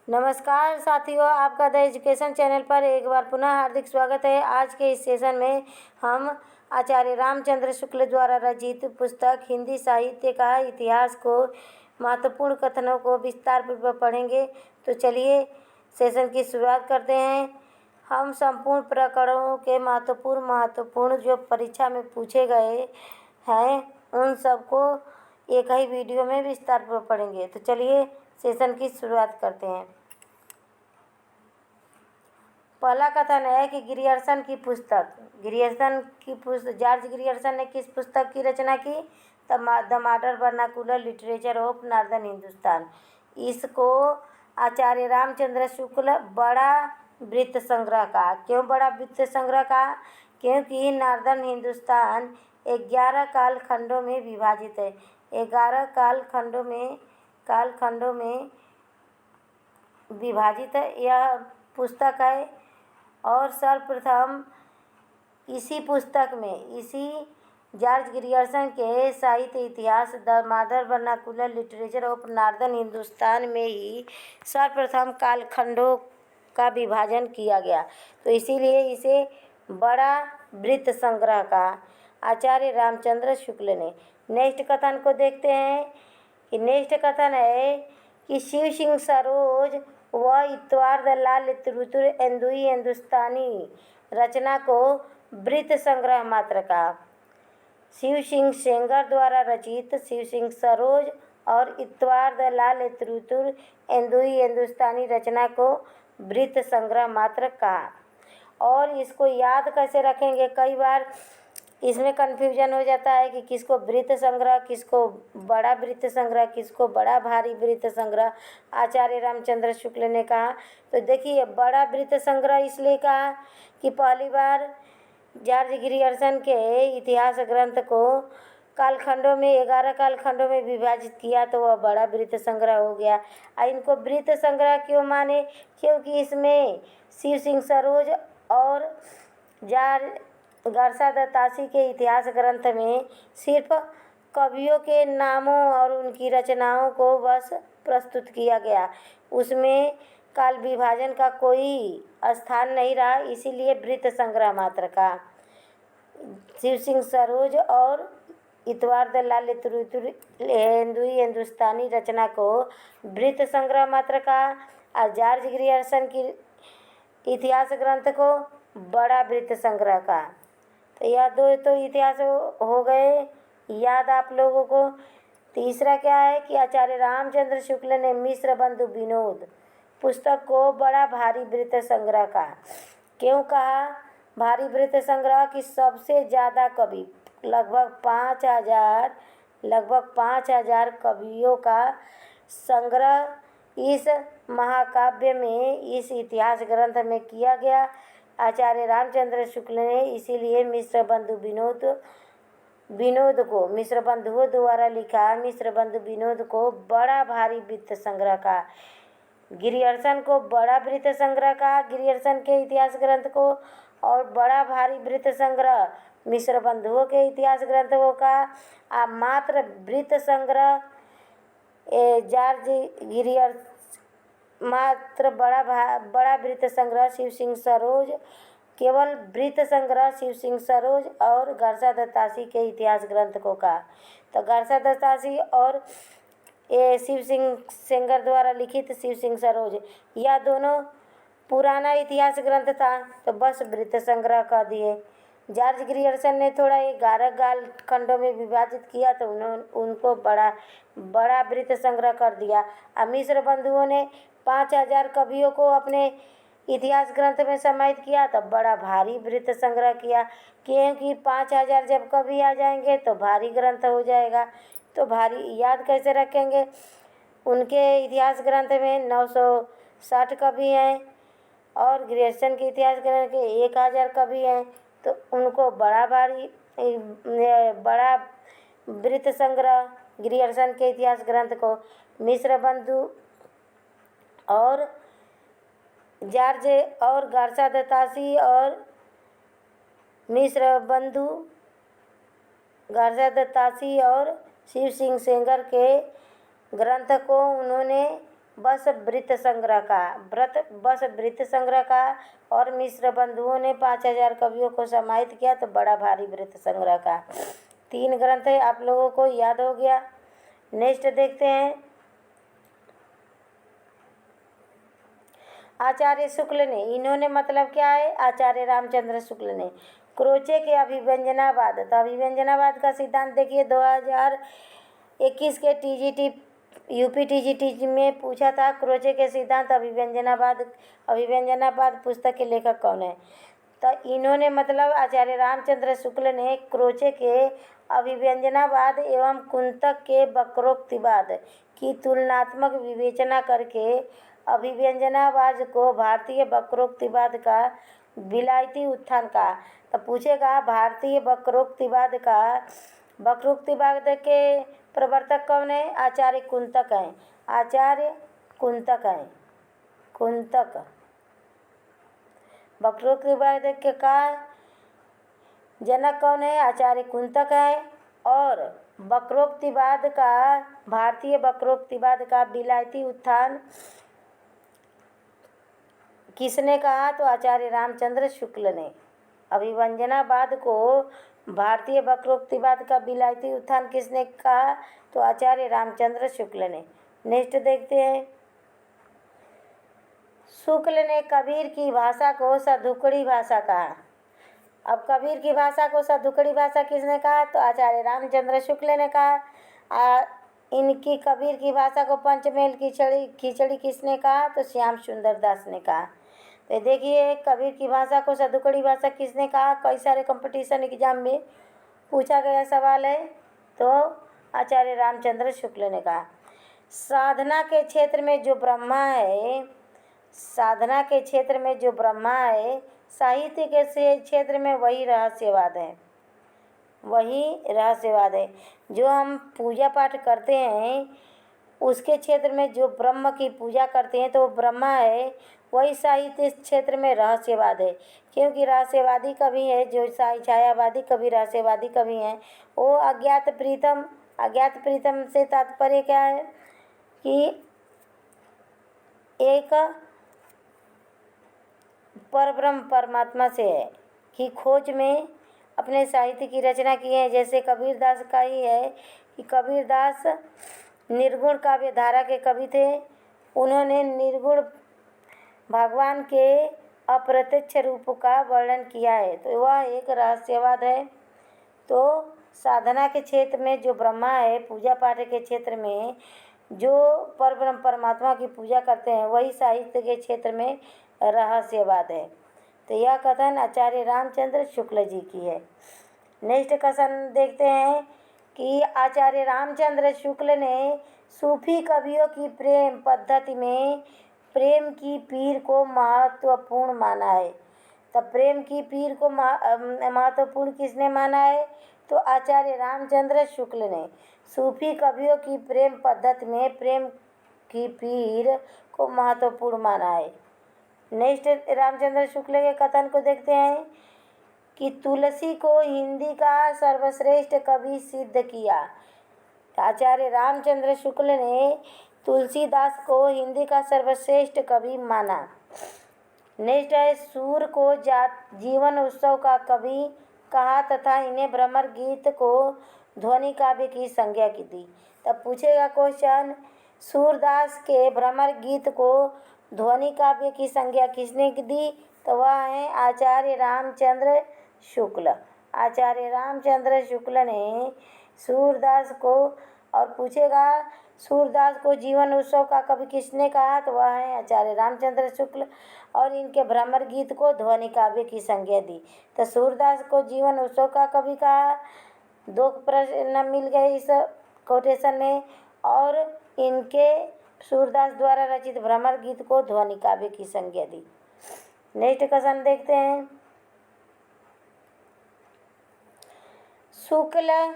नमस्कार साथियों, आपका द एजुकेशन चैनल पर एक बार पुनः हार्दिक स्वागत है। आज के इस सेशन में हम आचार्य रामचंद्र शुक्ल द्वारा रचित पुस्तक हिंदी साहित्य का इतिहास को महत्वपूर्ण कथनों को विस्तार पूर्वक पढ़ेंगे। तो चलिए सेशन की शुरुआत करते हैं। हम संपूर्ण प्रकरणों के महत्वपूर्ण जो परीक्षा में पूछे गए हैं उन सबको एक ही वीडियो में विस्तार पूर्वक पढ़ेंगे। तो चलिए सेशन की शुरुआत करते हैं। पहला कथन है कि ग्रियर्सन की पुस्तक जॉर्ज ग्रियर्सन ने किस पुस्तक की रचना की? The modern vernacular literature of northern Hindustan. इसको आचार्य रामचंद्र शुक्ल बड़ा वृत्त संग्रह कहा। क्यों बड़ा वृत्त संग्रह कहा? क्योंकि नॉर्दर्न हिंदुस्तान 11 कालखंडों में विभाजित है। 11 कालखंडों में विभाजित है यह पुस्तक है। और सर्वप्रथम इसी जॉर्ज ग्रियर्सन के साहित्य इतिहास the modern vernacular literature of northern Hindustan में ही सर्वप्रथम कालखंडों का विभाजन किया गया, तो इसीलिए इसे बड़ा वृत्त संग्रह कहा आचार्य रामचंद्र शुक्ल ने। नेक्स्ट कथन को देखते हैं कि नेक्स्ट कथन है कि शिव सिंह सरोज व इतवार लाल तुरुतुर एंदुई हिंदुस्तानी रचना को वृत्त संग्रह मात्र कहा। शिव सिंह सेंगर द्वारा रचित शिव सिंह सरोज और इतवार लाल तुरुतुर एंदुई हिंदुस्तानी रचना को वृत्त संग्रह मात्र कहा। और इसको याद कैसे रखेंगे? कई बार इसमें कन्फ्यूजन हो जाता है कि किसको वृत्त संग्रह, किसको बड़ा वृत्त संग्रह, किसको बड़ा भारी वृत्त संग्रह आचार्य रामचंद्र शुक्ल ने कहा। तो देखिए, बड़ा वृत्त संग्रह इसलिए कहा कि पहली बार जॉर्ज ग्रियर्सन के इतिहास ग्रंथ को कालखंडों में 11 कालखंडों में विभाजित किया, तो वह बड़ा वृत्त संग्रह हो गया। इनको वृत्त संग्रह क्यों माने? क्योंकि इसमें शिव सिंह सरोज और गारसा दत्तासी के इतिहास ग्रंथ में सिर्फ कवियों के नामों और उनकी रचनाओं को बस प्रस्तुत किया गया, उसमें काल विभाजन का कोई स्थान नहीं रहा, इसीलिए वृत्त संग्रह मात्र का। शिव सिंह सरोज और इतवार लाल तुरुतुर हिंदुई हिंदुस्तानी रचना को वृत्त संग्रह मात्र का और जॉर्ज ग्रियर्सन की इतिहास ग्रंथ को बड़ा वृत्त संग्रह का। तो यह दो तो इतिहास हो गए याद आप लोगों को। तीसरा क्या है कि आचार्य रामचंद्र शुक्ल ने मिश्र बंधु विनोद पुस्तक को बड़ा भारी वृत्त संग्रह कहा। क्यों कहा भारी वृत्त संग्रह? कि सबसे ज़्यादा कवि लगभग 5,000 कवियों का संग्रह इस महाकाव्य में, इस इतिहास ग्रंथ में किया गया आचार्य रामचंद्र शुक्ल ने। इसीलिए मिश्र बंधुओं द्वारा लिखा मिश्र बंधु विनोद को बड़ा भारी वृत्त संग्रह का। ग्रियर्सन को बड़ा वृत्त संग्रह का, ग्रियर्सन के इतिहास ग्रंथ को, और बड़ा भारी वृत्त संग्रह मिश्र बंधुओं के इतिहास ग्रंथों का। मात्र वृत्त संग्रह जॉर्ज ग्रियर्सन मात्र बड़ा वृत्त संग्रह शिव सिंह सरोज, केवल वृत्त संग्रह शिव सिंह सरोज और गारसा दत्तासी के इतिहास ग्रंथ को कहा। तो गारसा दत्तासी और शिव सिंह सेंगर द्वारा लिखित शिव सिंह सरोज, यह दोनों पुराना इतिहास ग्रंथ था, तो बस वृत्त संग्रह कर दिए। जॉर्ज ग्रियर्सन ने थोड़ा 11 कालखंडों में विभाजित किया, तो उनको बड़ा वृत्त संग्रह कर दिया। मिश्र बंधुओं ने 5,000 कवियों को अपने इतिहास ग्रंथ में समाहित किया, तब बड़ा भारी वृत्त संग्रह किया। क्योंकि 5,000 जब कवि आ जाएंगे तो भारी ग्रंथ हो जाएगा। तो भारी याद कैसे रखेंगे? उनके इतिहास ग्रंथ में 960 कवि हैं और ग्रियर्सन के इतिहास ग्रंथ के 1,000 कवि हैं, तो उनको बड़ा वृत्त संग्रह ग्रियर्सन के इतिहास ग्रंथ को मिश्र बंधु और जॉर्ज और गारसा दत्तासी और मिश्र बंधु गारसा दत्तासी और शिव सिंह सेंगर के ग्रंथ को उन्होंने बस वृत्त संग्रह का और मिश्र बंधुओं ने 5000 कवियों को समाहित किया तो बड़ा भारी वृत्त संग्रह का। 3 ग्रंथ है, आप लोगों को याद हो गया। नेक्स्ट देखते हैं। आचार्य शुक्ल ने, इन्होंने मतलब क्या है, आचार्य रामचंद्र शुक्ल ने क्रोचे के अभिव्यंजनावाद, तो अभिव्यंजनावाद का सिद्धांत देखिए 2021 के टीजीटी यूपी टीजीटी में पूछा था, क्रोचे के सिद्धांत अभिव्यंजनावाद पुस्तक के लेखक कौन है। तो इन्होंने मतलब आचार्य रामचंद्र शुक्ल ने क्रोचे के अभिव्यंजनावाद एवं कुंतक के वक्रोक्तिवाद की तुलनात्मक विवेचना करके अभिव्यंजनावाद को भारतीय वक्रोक्तिवाद का विलायती उत्थान का। तो पूछेगा भारतीय वक्रोक्तिवाद के प्रवर्तक कौन है, आचार्य कुंतक हैं। आचार्य कुंतक हैं। कुंतक वक्रोक्तिवाद के का जनक कौन है, आचार्य कुंतक है। और वक्रोक्तिवाद का, भारतीय वक्रोक्तिवाद का विलायती उत्थान किसने कहा, तो आचार्य रामचंद्र शुक्ल ने। अभिव्यंजनावाद को भारतीय वक्रोक्तिवाद का विलायती उत्थान किसने कहा, तो आचार्य रामचंद्र शुक्ल ने। नेक्स्ट देखते हैं। शुक्ल ने कबीर की भाषा को सधुकड़ी भाषा कहा। अब कबीर की भाषा को सधुकड़ी भाषा किसने कहा, तो आचार्य रामचंद्र शुक्ल ने कहा। इनकी कबीर की भाषा को पंचमेल की खिचड़ी किसने कहा, तो श्याम सुंदर दास ने कहा। तो देखिए कबीर की भाषा को सधुकड़ी भाषा किसने कहा, कई सारे कंपटीशन एग्जाम में पूछा गया सवाल है, तो आचार्य रामचंद्र शुक्ल ने कहा। साधना के क्षेत्र में जो ब्रह्मा है, साहित्य के क्षेत्र में वही रहस्यवाद है। जो हम पूजा पाठ करते हैं उसके क्षेत्र में जो ब्रह्म की पूजा करते हैं तो वो ब्रह्मा है, वही साहित्य क्षेत्र में रहस्यवाद है। क्योंकि रहस्यवादी कवि है जो छायावादी कवि, रहस्यवादी कवि हैं, वो अज्ञात प्रीतम से तात्पर्य क्या है कि एक परब्रह्म परमात्मा से है कि खोज में अपने साहित्य की रचना की है। जैसे कबीरदास का ही है कि कबीरदास निर्गुण काव्य धारा के कवि थे। उन्होंने निर्गुण भगवान के अप्रत्यक्ष रूप का वर्णन किया है, तो वह एक रहस्यवाद है। तो साधना के क्षेत्र में जो ब्रह्मा है, पूजा पाठ के क्षेत्र में जो परब्रह्म परमात्मा की पूजा करते हैं, वही साहित्य के क्षेत्र में रहस्यवाद है। तो यह कथन आचार्य रामचंद्र शुक्ल जी की है। नेक्स्ट कथन देखते हैं कि आचार्य रामचंद्र शुक्ल ने सूफी कवियों की प्रेम पद्धति में प्रेम की पीर को महत्वपूर्ण माना है। तब प्रेम की पीर को महत्वपूर्ण किसने माना है, तो आचार्य रामचंद्र शुक्ल ने सूफी कवियों की प्रेम पद्धति में प्रेम की पीर को महत्वपूर्ण माना है। नेक्स्ट रामचंद्र शुक्ल के कथन को देखते हैं कि तुलसी को हिंदी का सर्वश्रेष्ठ कवि सिद्ध किया। आचार्य रामचंद्र शुक्ल ने तुलसीदास को हिंदी का सर्वश्रेष्ठ कवि माना। नेक्स्ट है, सूर को जीवन उत्सव का कवि कहा तथा इन्हें भ्रमर गीत को ध्वनि काव्य की संज्ञा की दी। तब पूछेगा क्वेश्चन, सूरदास के भ्रमर गीत को ध्वनि काव्य की संज्ञा किसने दी, तो वह है आचार्य रामचंद्र शुक्ल। आचार्य रामचंद्र शुक्ल ने सूरदास को, और पूछेगा सूरदास को जीवन उत्सव का कवि किसने कहा, तो वह है आचार्य रामचंद्र शुक्ल, और इनके भ्रमर गीत को ध्वनि काव्य की संज्ञा दी। तो सूरदास को जीवन उत्सव का कवि कहा, 2 प्रश्न मिल गए इस कोटेशन में, और इनके सूरदास द्वारा रचित भ्रमर गीत को ध्वनि काव्य की संज्ञा दी। नेक्स्ट क्वेश्चन देखते हैं। शुक्ल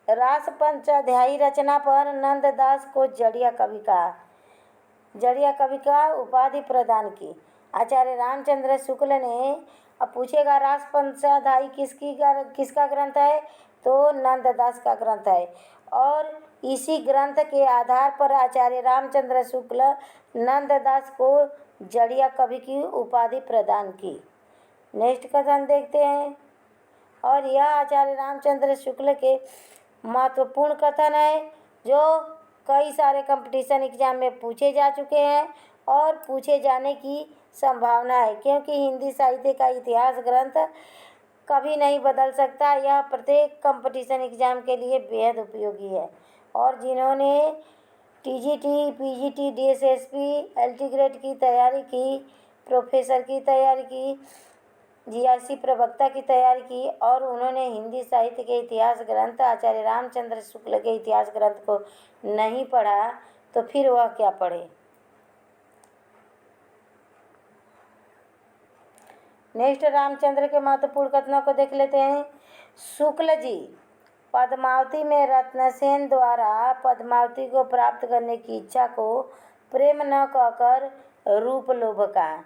रास पंचाध्यायी रचना पर नंददास को जड़िया कवि का उपाधि प्रदान की। आचार्य रामचंद्र शुक्ल ने, अब पूछेगा रास पंचाध्यायी किसका ग्रंथ है, तो नंददास का ग्रंथ है। और इसी ग्रंथ के आधार पर आचार्य रामचंद्र शुक्ल नंददास को जड़िया कवि की उपाधि प्रदान की। नेक्स्ट कथन देखते हैं। और यह आचार्य रामचंद्र शुक्ल के महत्वपूर्ण कथन है जो कई सारे कंपटीशन एग्जाम में पूछे जा चुके हैं और पूछे जाने की संभावना है, क्योंकि हिंदी साहित्य का इतिहास ग्रंथ कभी नहीं बदल सकता। यह प्रत्येक कंपटीशन एग्जाम के लिए बेहद उपयोगी है। और जिन्होंने TGT, PGT, DSSP, LT grade की तैयारी की, प्रोफेसर की तैयारी की, जीआईसी प्रवक्ता की तैयारी की और उन्होंने हिंदी साहित्य के इतिहास ग्रंथ आचार्य रामचंद्र शुक्ल के इतिहास ग्रंथ को नहीं पढ़ा तो फिर वह क्या पढ़े। नेक्स्ट रामचंद्र के महत्वपूर्ण कथनों को देख लेते हैं। शुक्ल जी पद्मावती में रत्नसेन द्वारा पद्मावती को प्राप्त करने की इच्छा को प्रेम न कहकर रूप लोभ कहा।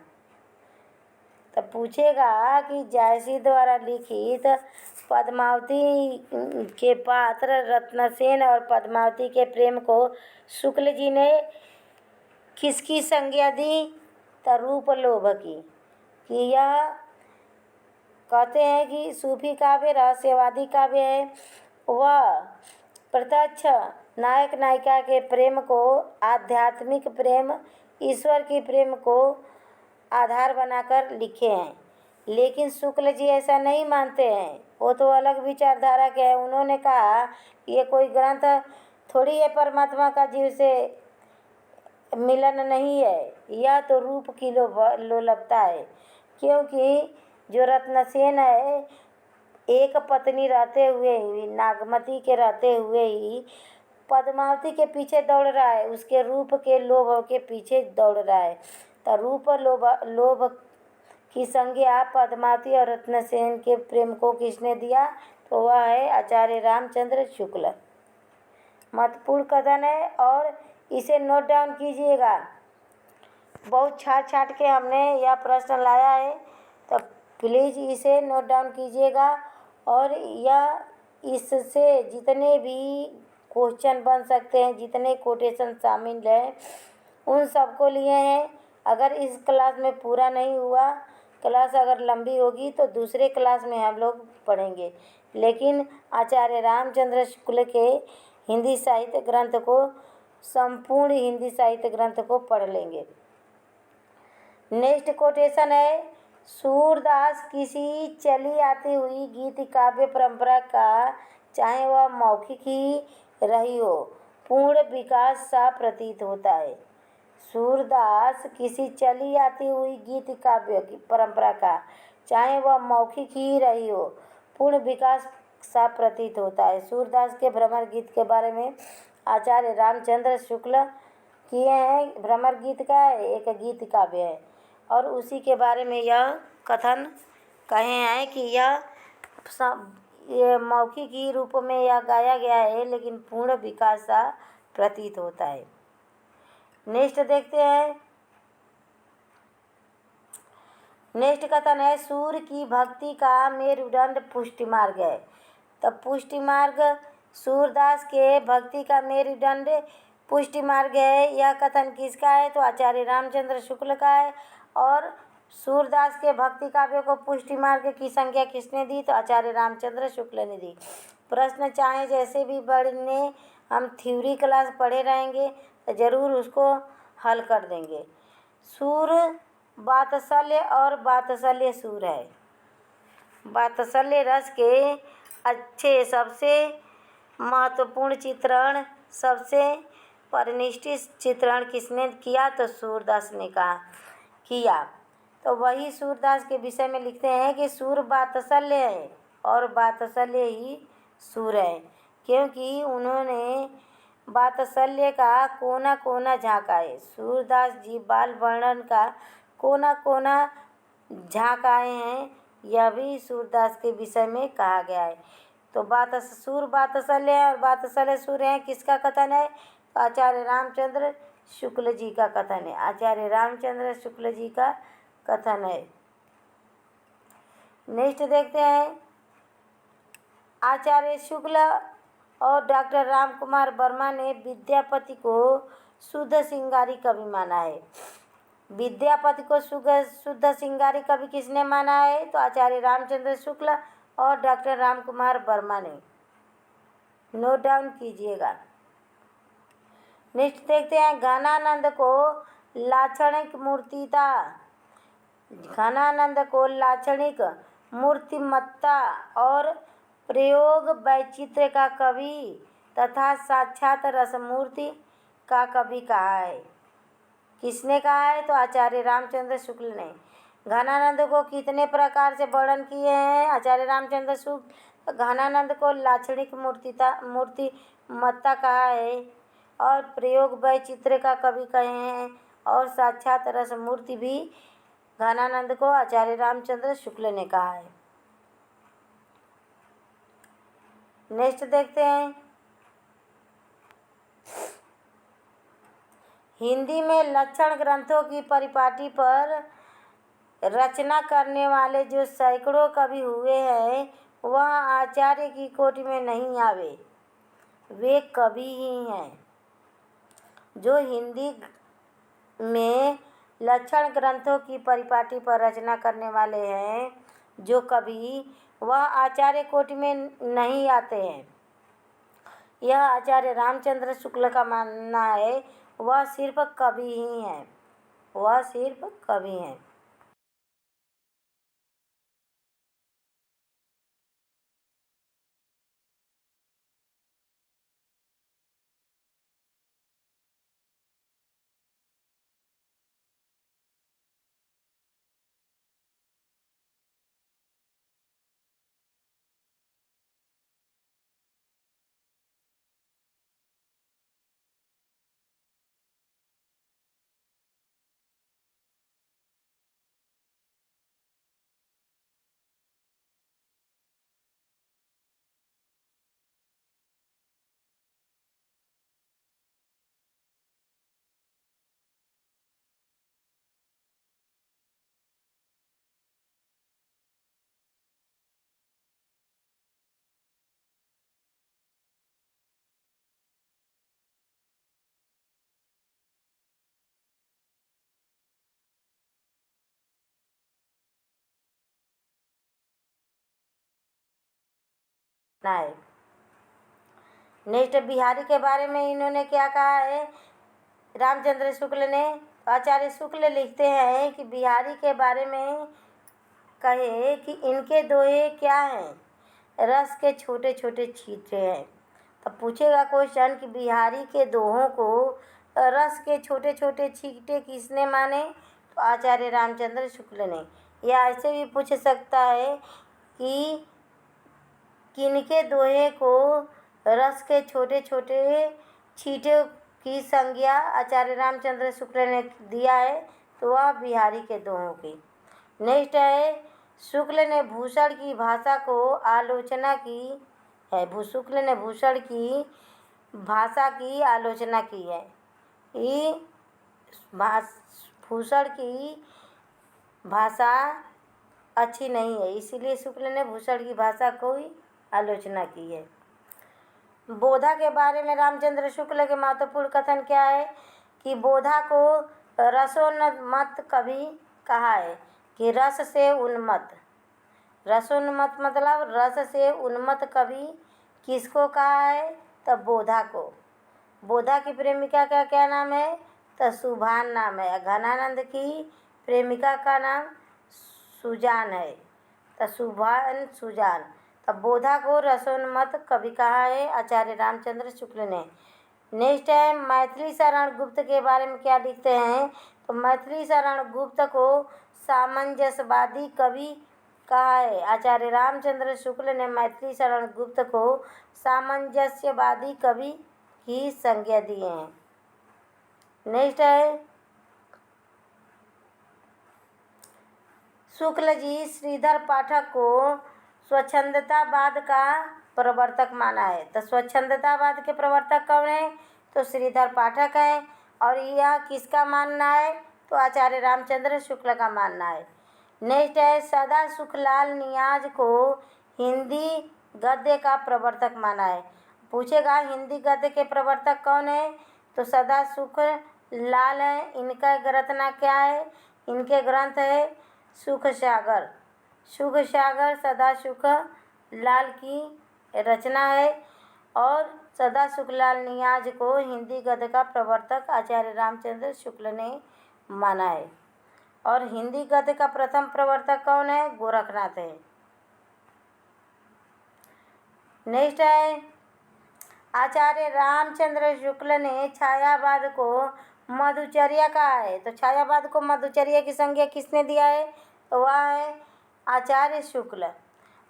तो पूछेगा कि जायसी द्वारा लिखित पद्मावती के पात्र रत्नसेन और पद्मावती के प्रेम को शुक्ल जी ने किसकी संज्ञा दी? तो रूप लोभ की। कि यह कहते हैं कि सूफी काव्य रहस्यवादी काव्य है। वह प्रत्यक्ष नायक नायिका के प्रेम को, आध्यात्मिक प्रेम, ईश्वर की प्रेम को आधार बनाकर लिखे हैं। लेकिन शुक्ल जी ऐसा नहीं मानते हैं, वो तो अलग विचारधारा के हैं। उन्होंने कहा ये कोई ग्रंथ थोड़ी है परमात्मा का जीव से मिलन नहीं है, यह तो रूप की लोलुपता है। क्योंकि जो रत्नसेन है एक पत्नी रहते हुए ही, नागमती के रहते हुए ही पद्मावती के पीछे दौड़ रहा है, उसके रूप के लोभ के पीछे दौड़ रहा है। तो रूप लोभ की संज्ञा पद्मावती और रत्नसेन के प्रेम को किसने दिया? तो वह है आचार्य रामचंद्र शुक्ल। महत्वपूर्ण कथन है और इसे नोट डाउन कीजिएगा। बहुत छाट के हमने यह प्रश्न लाया है, तो प्लीज़ इसे नोट डाउन कीजिएगा। और यह इससे जितने भी क्वेश्चन बन सकते हैं, जितने कोटेशन शामिल हैं, उन सबको लिए हैं। अगर इस क्लास में पूरा नहीं हुआ, क्लास अगर लंबी होगी तो दूसरे क्लास में हम लोग पढ़ेंगे, लेकिन आचार्य रामचंद्र शुक्ल के हिंदी साहित्य ग्रंथ को, संपूर्ण हिंदी साहित्य ग्रंथ को पढ़ लेंगे। नेक्स्ट कोटेशन है, सूरदास किसी चली आती हुई गीत काव्य परंपरा का, चाहे वह मौखिक ही रही हो, पूर्ण विकास सा प्रतीत होता है। सूरदास किसी चली आती हुई गीत काव्य की परंपरा का, चाहे वह मौखिक ही रही हो, पूर्ण विकास सा प्रतीत होता है। सूरदास के भ्रमर गीत के बारे में आचार्य रामचंद्र शुक्ल किए हैं। भ्रमर गीत का एक गीत काव्य है और उसी के बारे में यह कथन कहे हैं कि ये मौखिक ही रूप में यह गाया गया है, लेकिन पूर्ण विकास सा प्रतीत होता है। नेक्स्ट देखते हैं। नेक्स्ट कथन है, सूर्य की भक्ति का मेरुदंड पुष्टि मार्ग है। तो पुष्टि मार्ग सूरदास के भक्ति का मेरुदंड पुष्टि मार्ग है। यह कथन किसका है? तो आचार्य रामचंद्र शुक्ल का है। और सूरदास के भक्ति काव्य को पुष्टि मार्ग की संज्ञा किसने दी? तो आचार्य रामचंद्र शुक्ल ने दी। प्रश्न चाहे जैसे भी बढ़ने, हम थ्योरी क्लास पढ़े रहेंगे तो ज़रूर उसको हल कर देंगे। सूर वात्सल्य और वात्सल्य सूर है। वात्सल्य रस के अच्छे सबसे महत्वपूर्ण चित्रण, सबसे परिनिष्ठित चित्रण किसने किया? तो सूरदास ने किया। तो वही सूरदास के विषय में लिखते हैं कि सूर वात्सल्य है और वात्सल्य ही सूर है, क्योंकि उन्होंने वात्सल्य का कोना कोना झाँका है। सूरदास जी बाल वर्णन का कोना कोना झाँक आए हैं, यह भी सूरदास के विषय में कहा गया है। तो सूर वात्सल्य है और वात्सल्य सूर है, किसका कथन है? आचार्य रामचंद्र शुक्ल जी का कथन है। आचार्य रामचंद्र शुक्ल जी का कथन है। नेक्स्ट देखते हैं। आचार्य शुक्ल और डॉक्टर राम कुमार वर्मा ने विद्यापति को शुद्ध श्रृंगारी कवि माना है। विद्यापति को शुद्ध श्रृंगारी कवि किसने माना है? तो आचार्य रामचंद्र शुक्ल और डॉक्टर राम कुमार वर्मा ने। नोट डाउन कीजिएगा। नेक्स्ट देखते हैं, घनानंद को लाक्षणिक मूर्तिता, घनानंद को लाक्षणिक मूर्तिमत्ता और प्रयोग वैचित्र्य का कवि तथा साक्षात रसमूर्ति का कवि कहा है। किसने कहा है? तो आचार्य रामचंद्र शुक्ल ने। घनानंद को कितने प्रकार से वर्णन किए हैं आचार्य रामचंद्र शुक्ल? घनानंद को लाक्षणिक मूर्तिमत्ता कहा है और प्रयोग वैचित्र्य का कवि कहे हैं और साक्षात रसमूर्ति भी घनानंद को आचार्य रामचंद्र शुक्ल ने कहा है। नेक्स्ट देखते हैं, हिंदी में लक्षण ग्रंथों की परिपाटी पर रचना करने वाले जो सैकड़ों कवि हुए हैं वह आचार्य की कोटि में नहीं आवे। वे कवि ही हैं जो हिंदी में लक्षण ग्रंथों की परिपाटी पर रचना करने वाले हैं। जो कवि वह आचार्य कोटि में नहीं आते हैं। यह आचार्य रामचंद्र शुक्ल का मानना है। वह सिर्फ कवि ही हैं, वह सिर्फ कवि हैं। है। नेक्स्ट बिहारी के बारे में इन्होंने क्या कहा है रामचंद्र शुक्ल ने? आचार्य शुक्ल लिखते हैं कि बिहारी के बारे में कहे कि इनके दोहे क्या हैं? रस के छोटे छोटे छींटे हैं। तब पूछेगा क्वेश्चन कि बिहारी के दोहों को रस के छोटे छोटे छींटे किसने माने? तो आचार्य रामचंद्र शुक्ल ने। या ऐसे भी पूछ सकता है कि किनके दोहे को रस के छोटे छोटे छींटे की संज्ञा आचार्य रामचंद्र शुक्ल ने दिया है? तो वह बिहारी के दोहों की। नेक्स्ट है, शुक्ल ने भूषण की भाषा को आलोचना की है। शुक्ल ने भूषण की भाषा की आलोचना की है कि भूषण की भाषा अच्छी नहीं है, इसीलिए शुक्ल ने भूषण की भाषा को ही आलोचना की है। बोधा के बारे में रामचंद्र शुक्ल के महत्वपूर्ण कथन क्या है कि बोधा को रसोन्मत्त कवि कहा है कि रस से उन्मत्त। रसोन्मत्त मतलब रस से उन्मत्त कवि किसको कहा है? तो बोधा को। बोधा की प्रेमिका का क्या नाम है? तो सुभान नाम है। घनानंद की प्रेमिका का नाम सुजान है, तो सुभान सुजान। तब बोधा को रसोन्मत्त कवि कहा है आचार्य रामचंद्र शुक्ल ने। नेक्स्ट है, मैथिली शरण गुप्त के बारे में क्या लिखते हैं? तो मैथिली शरण गुप्त को सामंजस्यवादी कवि कहा है। आचार्य रामचंद्र शुक्ल ने मैथिली शरण गुप्त को सामंजस्यवादी कवि की संज्ञा दी है। नेक्स्ट है, शुक्ल जी श्रीधर पाठक को स्वच्छंदतावाद का प्रवर्तक माना है। तो स्वच्छंदतावाद के प्रवर्तक कौन है? तो श्रीधर पाठक है। और यह किसका मानना है? तो आचार्य रामचंद्र शुक्ल का मानना है। नेक्स्ट है, सदा सुखलाल नियाज को हिंदी गद्य का प्रवर्तक माना है। पूछेगा हिंदी गद्य के प्रवर्तक कौन है, तो सदा सुख लाल है। इनका रचना क्या है, इनके ग्रंथ है सुख सागर। सुख सागर सदा सुख लाल की रचना है और सदा सुखलाल नियाज को हिंदी गद्य का प्रवर्तक आचार्य रामचंद्र शुक्ल ने माना है। और हिंदी गद्य का प्रथम प्रवर्तक कौन है, गोरखनाथ है। नेक्स्ट है आचार्य रामचंद्र शुक्ल ने छायावाद को मधुचर्या कहा है। तो छायावाद को मधुचर्या की संज्ञा किसने दिया है, तो वह है आचार्य शुक्ल।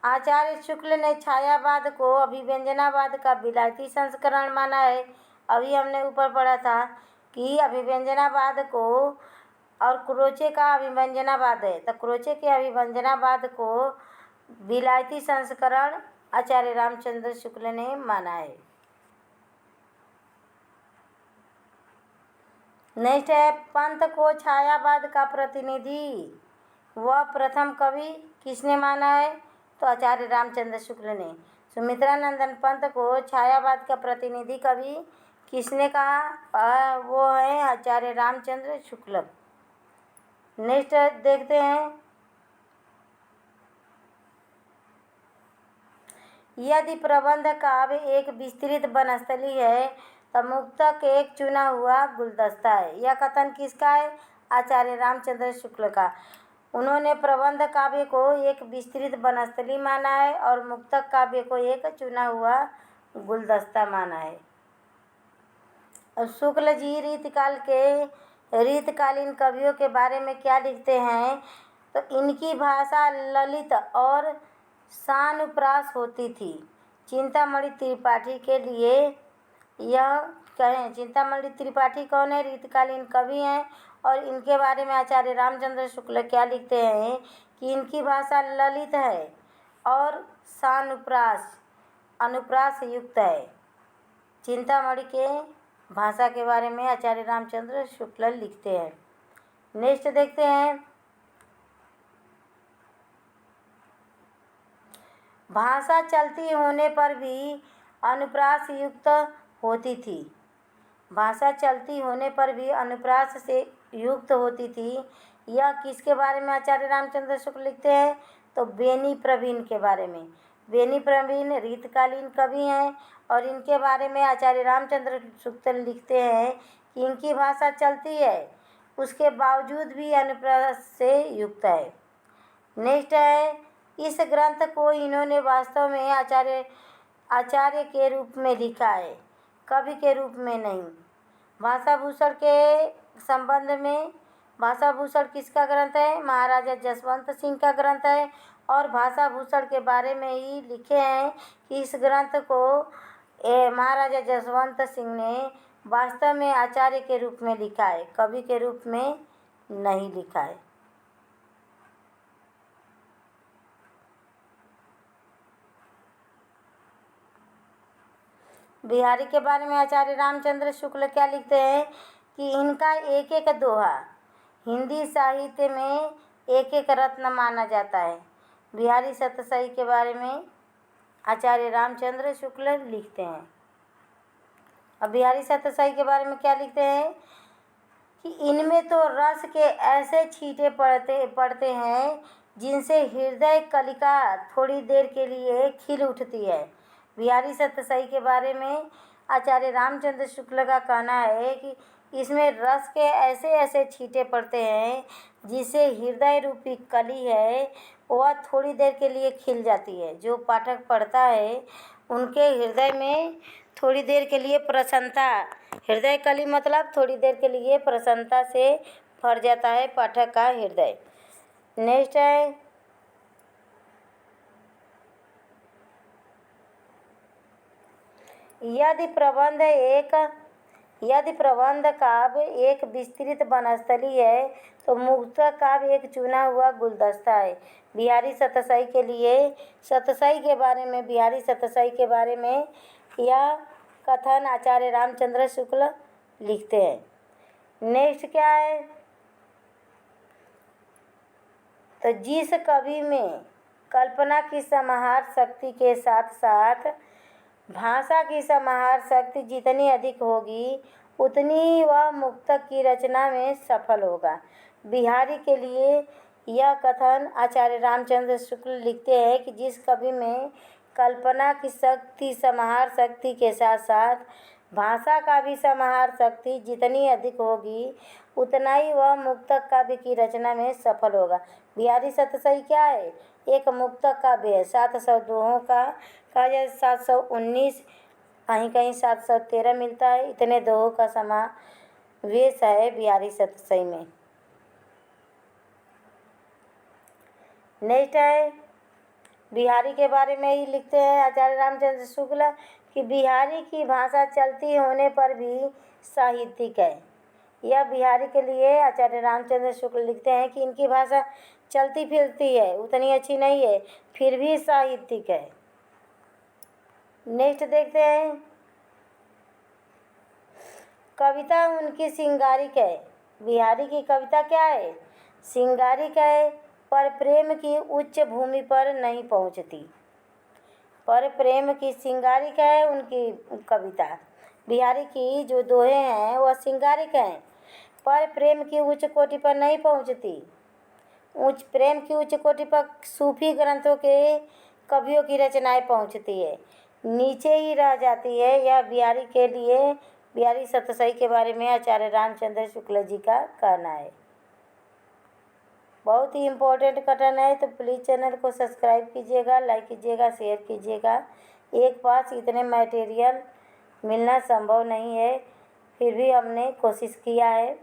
आचार्य शुक्ल ने छायावाद को अभिव्यंजनावाद का विलायती संस्करण माना है। अभी हमने ऊपर पढ़ा था कि अभिव्यंजनावाद को और क्रोचे का अभिव्यंजनावाद है, तो क्रोचे के अभिव्यंजनावाद को विलायती संस्करण आचार्य रामचंद्र शुक्ल ने माना है। नेक्स्ट है पंत को छायावाद का प्रतिनिधि व प्रथम कवि किसने माना है, तो आचार्य रामचंद्र शुक्ल ने। सुमित्रानंदन पंत को छायावाद का प्रतिनिधि कवि किसने कहा, वो है आचार्य रामचंद्र शुक्ल। नेक्स्ट देखते हैं, यदि प्रबंध काव्य एक विस्तृत वनस्थली है तो मुक्तक एक चुना हुआ गुलदस्ता है। यह कथन किसका है, आचार्य रामचंद्र शुक्ल का। उन्होंने प्रबंध काव्य को एक विस्तृत वनस्थली माना है और मुक्तक काव्य को एक चुना हुआ गुलदस्ता माना है। और शुक्ल जी रीतकालीन कवियों के बारे में क्या लिखते हैं, तो इनकी भाषा ललित और सानुप्रास होती थी। चिंतामणि त्रिपाठी के लिए यह कहें, चिंतामणि त्रिपाठी कौन है, रीतकालीन कवि हैं और इनके बारे में आचार्य रामचंद्र शुक्ल क्या लिखते हैं कि इनकी भाषा ललित है और अनुप्रास युक्त है। चिंतामणि के भाषा के बारे में आचार्य रामचंद्र शुक्ल लिखते हैं। नेक्स्ट देखते हैं, भाषा चलती होने पर भी अनुप्रास युक्त होती थी। भाषा चलती होने पर भी अनुप्रास से युक्त होती थी। यह किसके बारे में आचार्य रामचंद्र शुक्ल लिखते हैं, तो बेनी प्रवीण के बारे में। बेनी प्रवीण रीतकालीन कवि हैं और इनके बारे में आचार्य रामचंद्र शुक्ल लिखते हैं कि इनकी भाषा चलती है, उसके बावजूद भी अनुप्रास से युक्त है। नेक्स्ट है, इस ग्रंथ को इन्होंने वास्तव में आचार्य के रूप में लिखा है, कवि के रूप में नहीं। भाषाभूषण के संबंध में, भाषाभूषण किसका ग्रंथ है, महाराजा जसवंत सिंह का ग्रंथ है और भाषाभूषण के बारे में ही लिखे हैं कि इस ग्रंथ को महाराजा जसवंत सिंह ने वास्तव में आचार्य के रूप में लिखा है, कवि के रूप में नहीं लिखा है। बिहारी के बारे में आचार्य रामचंद्र शुक्ल क्या लिखते हैं कि इनका एक एक दोहा हिंदी साहित्य में एक एक रत्न माना जाता है। बिहारी सतसई के बारे में आचार्य रामचंद्र शुक्ल लिखते हैं। अब बिहारी सतसई के बारे में क्या लिखते हैं कि इनमें तो रस के ऐसे छींटे पड़ते हैं जिनसे हृदय कलिका थोड़ी देर के लिए खिल उठती है। बिहारी सतसई के बारे में आचार्य रामचंद्र शुक्ल का कहना है कि इसमें रस के ऐसे ऐसे छींटे पड़ते हैं जिससे हृदय रूपी कली है वह थोड़ी देर के लिए खिल जाती है। जो पाठक पढ़ता है उनके हृदय में थोड़ी देर के लिए प्रसन्नता, हृदय कली मतलब थोड़ी देर के लिए प्रसन्नता से भर जाता है पाठक का हृदय। नेक्स्ट है, यदि प्रबंध काव्य एक विस्तृत वनस्थली है तो मुक्तक काव्य एक चुना हुआ गुलदस्ता है। बिहारी सतसई के लिए बिहारी सतसई के बारे में यह कथन आचार्य रामचंद्र शुक्ल लिखते हैं। नेक्स्ट क्या है, तो जिस कवि में कल्पना की समाहार शक्ति के साथ साथ भाषा की समाहार शक्ति जितनी अधिक होगी उतनी वह मुक्तक की रचना में सफल होगा। बिहारी के लिए यह कथन आचार्य रामचंद्र शुक्ल लिखते हैं कि जिस कवि में कल्पना की शक्ति समाहार शक्ति के साथ साथ भाषा का भी समाहार शक्ति जितनी अधिक होगी उतना ही वह मुक्तक काव्य की रचना में सफल होगा। बिहारी सतसई क्या है? एक मुक्तक काव्य है। 700 दोहों का कहा जाए 719, कहीं कहीं 713 मिलता है। इतने दोहों का समावेश है बिहारी सतसई में। नेक्स्ट है, बिहारी के बारे में ही लिखते हैं आचार्य रामचंद्र शुक्ल कि बिहारी की भाषा चलती होने पर भी साहित्यिक है। यह बिहारी के लिए आचार्य रामचंद्र शुक्ल लिखते हैं कि इनकी भाषा चलती फिरती है, उतनी अच्छी नहीं है, फिर भी साहित्यिक है। नेक्स्ट देखते हैं, कविता उनकी श्रृंगारिक है। बिहारी की कविता क्या है? श्रृंगारिक है, पर प्रेम की उच्च भूमि पर नहीं पहुंचती। पर प्रेम की श्रृंगारिक है उनकी कविता। बिहारी की जो दोहे हैं वह श्रृंगारिक हैं, पर प्रेम की उच्च कोटि पर नहीं पहुंचती। प्रेम की उच्च कोटि पर सूफी ग्रंथों के कवियों की रचनाएं पहुंचती है, नीचे ही रह जाती है। यह बिहारी के लिए बिहारी सतसई के बारे में आचार्य रामचंद्र शुक्ल जी का कहना है। बहुत ही इम्पोर्टेंट कथन है, तो प्लीज़ चैनल को सब्सक्राइब कीजिएगा, लाइक कीजिएगा, शेयर कीजिएगा। एक पास इतने मटेरियल मिलना संभव नहीं है, फिर भी हमने कोशिश किया है।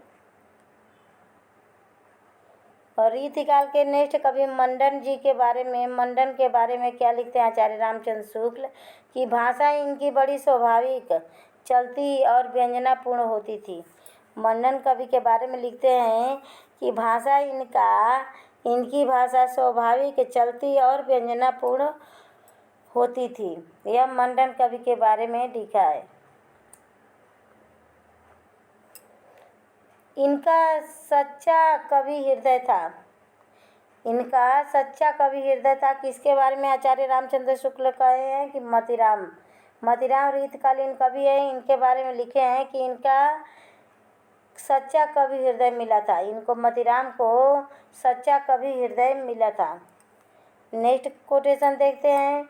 और रीतिकाल के नेक्स्ट कवि मंडन जी के बारे में, मंडन के बारे में क्या लिखते हैं आचार्य रामचंद्र शुक्ल कि भाषा इनकी बड़ी स्वाभाविक, चलती और व्यंजनापूर्ण होती थी। मंडन कवि के बारे में लिखते हैं कि भाषा इनकी भाषा स्वाभाविक, चलती और व्यंजनापूर्ण होती थी। यह मंडन कवि के बारे में लिखा है। इनका सच्चा कवि हृदय था। इनका सच्चा कवि हृदय था। किसके बारे में आचार्य रामचंद्र शुक्ल कहे हैं कि मतीराम रीतकालीन कवि है। इनके बारे में लिखे हैं कि इनका सच्चा कवि हृदय मिला था। इनको मतीराम को सच्चा कवि हृदय मिला था। नेक्स्ट कोटेशन देखते हैं,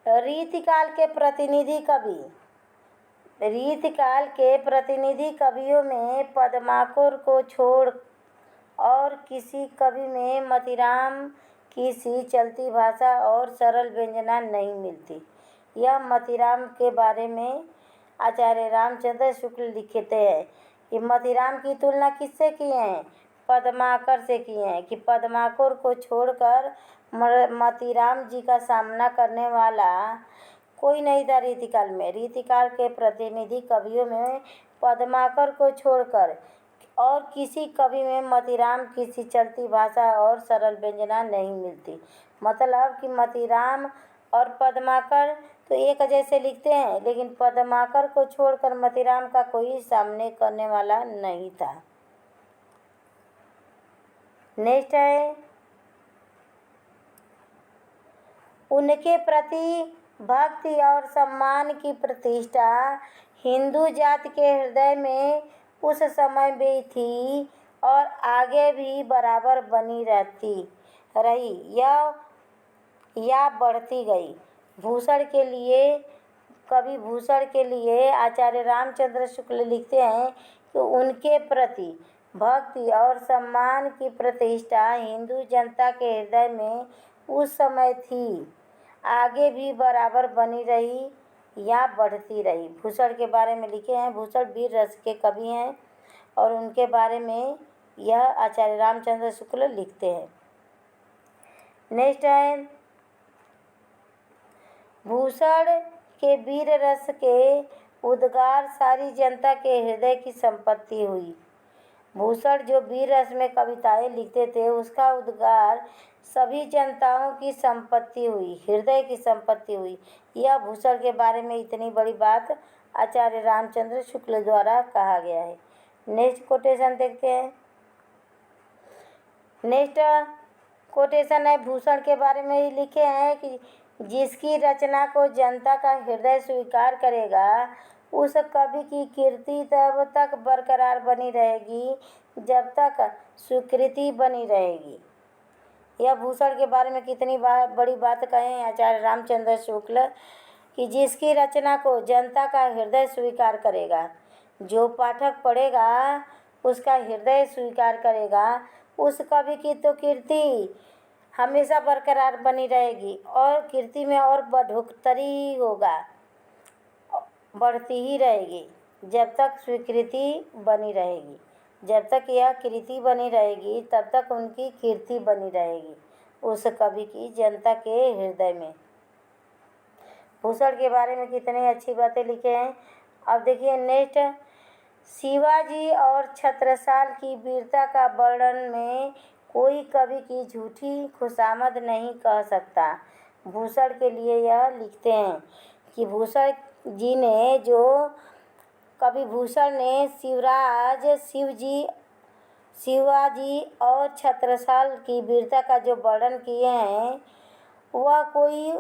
रीतिकाल के प्रतिनिधि कवि। रीतिकाल के प्रतिनिधि कवियों में पद्माकर को छोड़ और किसी कवि में मतीराम की सी चलती भाषा और सरल व्यंजना नहीं मिलती। यह मतीराम के बारे में आचार्य रामचंद्र शुक्ल लिखते हैं कि मतीराम की तुलना किससे किए हैं? पद्माकर से किए हैं कि पद्माकर को छोड़कर मतीराम जी का सामना करने वाला कोई नहीं था रीतिकाल में। रीतिकाल के प्रतिनिधि कवियों में पद्माकर को छोड़कर और किसी कवि में मतीराम की सी चलती भाषा और सरल व्यंजना नहीं मिलती। मतलब कि मतीराम और पद्माकर तो एक जैसे लिखते हैं, लेकिन पद्माकर को छोड़कर मतीराम का कोई सामने करने वाला नहीं था। नेक्स्ट है, उनके प्रति भक्ति और सम्मान की प्रतिष्ठा हिंदू जाति के हृदय में उस समय भी थी और आगे भी बराबर बनी रही या बढ़ती गई। कवि भूषण के लिए आचार्य रामचंद्र शुक्ल लिखते हैं कि उनके प्रति भक्ति और सम्मान की प्रतिष्ठा हिंदू जनता के हृदय में उस समय थी, आगे भी बराबर बनी रही या बढ़ती रही। भूषण के बारे में लिखे हैं। भूषण वीर रस के कवि हैं और उनके बारे में यह आचार्य रामचंद्र शुक्ल लिखते हैं। नेक्स्ट है, भूषण के वीर रस के उद्गार सारी जनता के हृदय की संपत्ति हुई। भूषण जो वीर रस में कविताएं लिखते थे उसका उद्गार सभी जनताओं की संपत्ति हुई, हृदय की संपत्ति हुई। यह भूषण के बारे में इतनी बड़ी बात आचार्य रामचंद्र शुक्ल द्वारा कहा गया है। नेक्स्ट कोटेशन देखते हैं। नेक्स्ट कोटेशन है भूषण के बारे में ही लिखे हैं कि जिसकी रचना को जनता का हृदय स्वीकार करेगा उस कवि की कीर्ति तब तक बरकरार बनी रहेगी जब तक स्वीकृति बनी रहेगी। यह भूषण के बारे में कितनी बड़ी बात कहे हैं आचार्य रामचंद्र शुक्ल कि जिसकी रचना को जनता का हृदय स्वीकार करेगा, जो पाठक पढ़ेगा उसका हृदय स्वीकार करेगा, उस कवि की तो कीर्ति हमेशा बरकरार बनी रहेगी और कीर्ति में और बढ़ोतरी होगा, बढ़ती ही रहेगी जब तक स्वीकृति बनी रहेगी। जब तक यह कीर्ति बनी रहेगी तब तक उनकी कीर्ति बनी रहेगी उस कवि की जनता के हृदय में। भूषण के बारे में कितनी अच्छी बातें लिखे हैं। अब देखिए नेक्स्ट, शिवाजी और छत्रसाल की वीरता का वर्णन में कोई कवि की झूठी खुशामद नहीं कह सकता। भूषण के लिए यह लिखते हैं कि भूषण जी ने जो कवि भूषण ने शिवाजी और छत्रसाल की वीरता का जो वर्णन किए हैं वह कोई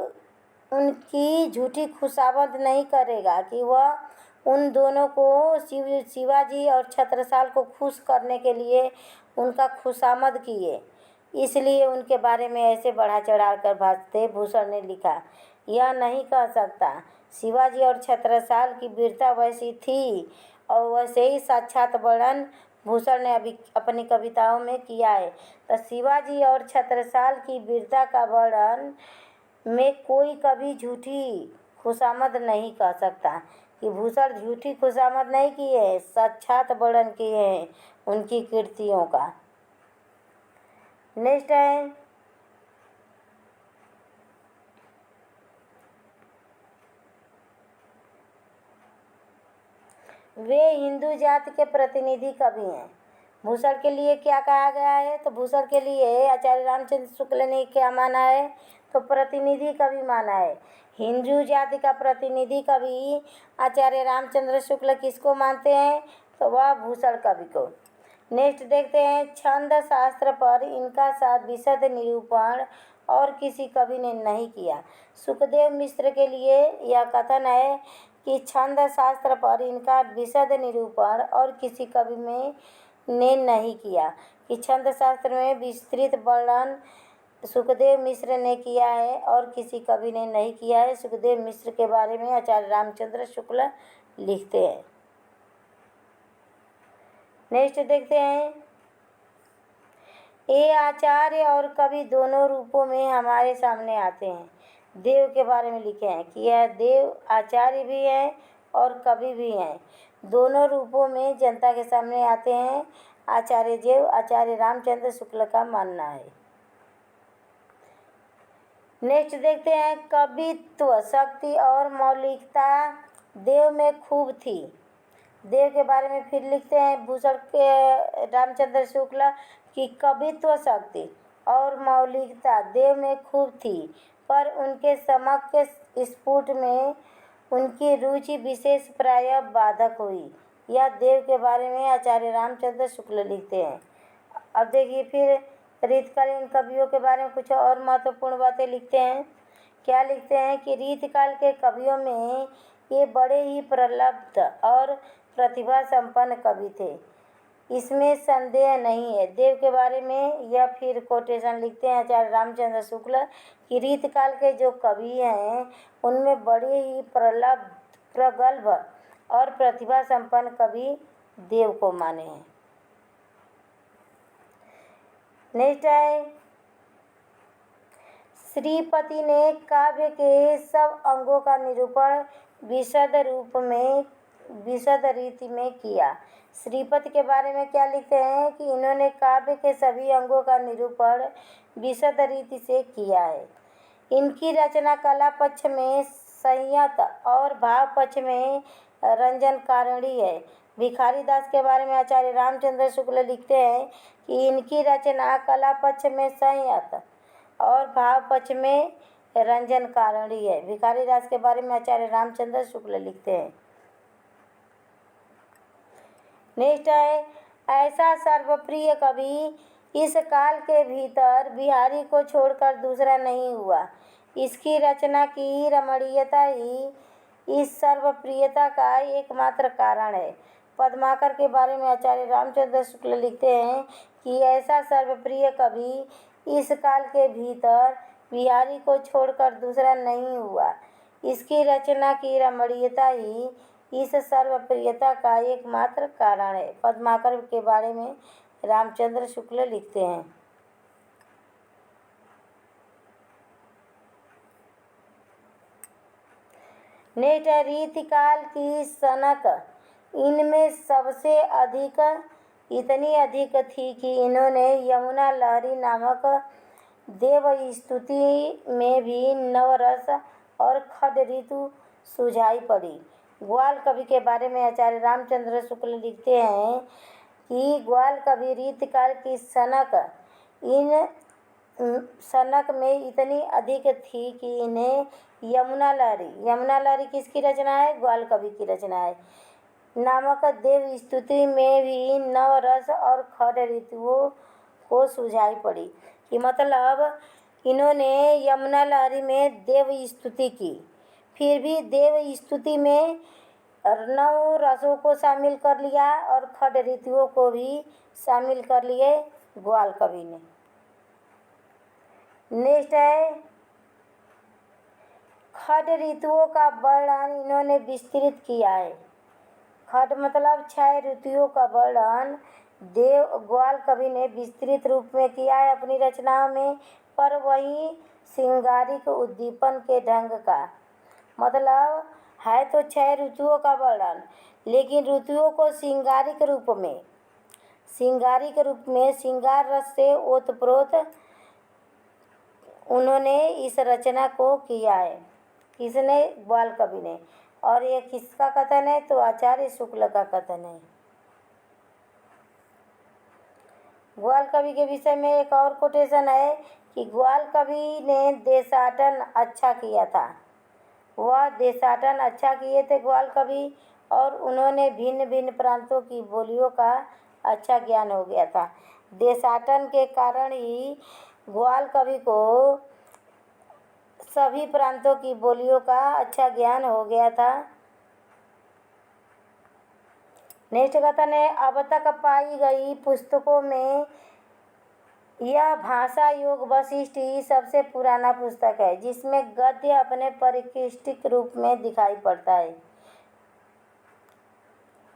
उनकी झूठी खुशामद नहीं करेगा कि वह उन दोनों को शिवाजी और छत्रसाल को खुश करने के लिए उनका खुशामद किए, इसलिए उनके बारे में ऐसे बढ़ा चढ़ा कर भाषते भूषण ने लिखा। यह नहीं कह सकता। शिवाजी और छत्रसाल की वीरता वैसी थी और वैसे ही साक्षात वर्णन भूषण ने अभी अपनी कविताओं में किया है। तो शिवाजी और छत्रसाल की वीरता का वर्णन में कोई कभी झूठी खुशामद नहीं कह सकता कि भूषण झूठी खुशामद नहीं किए हैं, साक्षात वर्णन किए हैं उनकी कीर्तियों का। नेक्स्ट है वे हिंदू जाति के प्रतिनिधि कवि हैं। भूषण के लिए क्या कहा गया है, तो भूषण के लिए आचार्य रामचंद्र शुक्ल ने क्या माना है, तो प्रतिनिधि कवि माना है। हिंदू जाति का प्रतिनिधि कवि आचार्य रामचंद्र शुक्ल किसको मानते हैं, तो वह भूषण कवि को। नेक्स्ट देखते हैं, छंद शास्त्र पर इनका विशद निरूपण और किसी कवि ने नहीं किया। सुखदेव मिश्र के लिए यह कथन है कि छंद शास्त्र पर इनका विशद निरूपण और किसी कवि ने नहीं किया कि छंद शास्त्र में विस्तृत वर्णन सुखदेव मिश्र ने किया है और किसी कवि ने नहीं किया है। सुखदेव मिश्र के बारे में आचार्य रामचंद्र शुक्ल लिखते हैं। नेक्स्ट देखते हैं, ये आचार्य और कवि दोनों रूपों में हमारे सामने आते हैं। देव के बारे में लिखे हैं कि यह देव आचार्य भी हैं और कवि भी हैं, दोनों रूपों में जनता के सामने आते हैं। आचार्य देव आचार्य रामचंद्र शुक्ल का मानना है। नेक्स्ट देखते हैं, कवित्व शक्ति और मौलिकता देव में खूब थी। देव के बारे में फिर लिखते हैं भूषण के रामचंद्र शुक्ल की कवित्व शक्ति और मौलिकता देव में खूब थी, पर उनके समक्ष स्फुट में उनकी रुचि विशेष प्रायः बाधक हुई। यह देव के बारे में आचार्य रामचंद्र शुक्ल लिखते हैं। अब देखिए फिर रीतकालीन कवियों के बारे में कुछ और महत्वपूर्ण बातें लिखते हैं। क्या लिखते हैं कि रीतकाल के कवियों में ये बड़े ही प्रलब्ध और प्रतिभा संपन्न कवि थे, इसमें संदेह नहीं है। देव के बारे में यह फिर कोटेशन लिखते हैं आचार्य रामचंद्र शुक्ल कि रीतकाल के जो कवि हैं उनमें बड़े ही प्रगल्भ और प्रतिभा संपन्न कवि देव को माने हैं। नेक्स्ट है, श्रीपति ने काव्य के सब अंगों का निरूपण विशद रीति में किया। श्रीपति के बारे में क्या लिखते हैं कि इन्होंने काव्य के सभी अंगों का निरूपण विशद रीति से किया है। इनकी रचना कला पक्ष में संयत और भाव पक्ष में रंजनकारिणी है। भिखारी दास के बारे में आचार्य रामचंद्र शुक्ल लिखते हैं कि इनकी रचना कला पक्ष में संयत और भाव पक्ष में रंजनकारिणी है। भिखारी दास के बारे में आचार्य रामचंद्र शुक्ल लिखते हैं। नेक्स्ट है, ऐसा सर्वप्रिय कवि इस काल के भीतर बिहारी को छोड़कर दूसरा नहीं हुआ। इसकी रचना की रमणीयता ही इस सर्वप्रियता का एकमात्र कारण है। पद्माकर के बारे में आचार्य रामचंद्र शुक्ल लिखते हैं कि ऐसा सर्वप्रिय कवि इस काल के भीतर बिहारी को छोड़कर दूसरा नहीं हुआ। इसकी रचना की रमणीयता ही इस सर्वप्रियता का एकमात्र कारण है। पद्माकर के बारे में रामचंद्र शुक्ल लिखते हैं। नेक्स्ट है रीतिकाल की सनक। इनमें सबसे अधिक इतनी अधिक थी कि इन्होंने यमुना लहरी नामक देवस्तुति में भी नवरस और खड ऋतु सुझाई पड़ी। ग्वाल कवि के बारे में आचार्य रामचंद्र शुक्ल लिखते हैं कि ग्वाल कवि रीतिकाल की सनक इन सनक में इतनी अधिक थी कि इन्हें यमुना लहरी किसकी रचना है? ग्वाल कवि की रचना है। नामक देव स्तुति में भी नवरस और खड ऋतुओं को सुझाई पड़ी। कि मतलब इन्होंने यमुना लहरी में देव स्तुति की, फिर भी देव स्तुति में नव रसों को शामिल कर लिया और खड ऋतुओं को भी शामिल कर लिए ग्वाल कवि ने। नेक्स्ट है खड ऋतुओं का वर्णन इन्होंने विस्तृत किया है। खड मतलब 6 ऋतुओं का वर्णन ग्वाल कवि ने विस्तृत रूप में किया है अपनी रचनाओं में, पर वही श्रृंगारिक उद्दीपन के ढंग का। मतलब है तो 6 ऋतुओं का वर्णन, लेकिन ऋतुओं को श्रृंगारिक रूप में श्रृंगार रस से ओतप्रोत उन्होंने इस रचना को किया है। किसने? ग्वाल कवि ने। और ये किसका कथन है? तो आचार्य शुक्ल का कथन है। ग्वाल कवि के विषय में एक और कोटेशन है कि ग्वाल कवि ने देशाटन अच्छा किया था। वह देशाटन अच्छा किए थे ग्वाल कवि, और उन्होंने भिन्न भिन्न प्रांतों की बोलियों का अच्छा ज्ञान हो गया था। देशाटन के कारण ही ग्वाल कवि को सभी प्रांतों की बोलियों का अच्छा ज्ञान हो गया था। नेक्स्ट कथन है अब तक पाई गई पुस्तकों में यह भाषा योग वशिष्ठ ही सबसे पुराना पुस्तक है जिसमें गद्य अपने परिष्कृत रूप में दिखाई पड़ता है।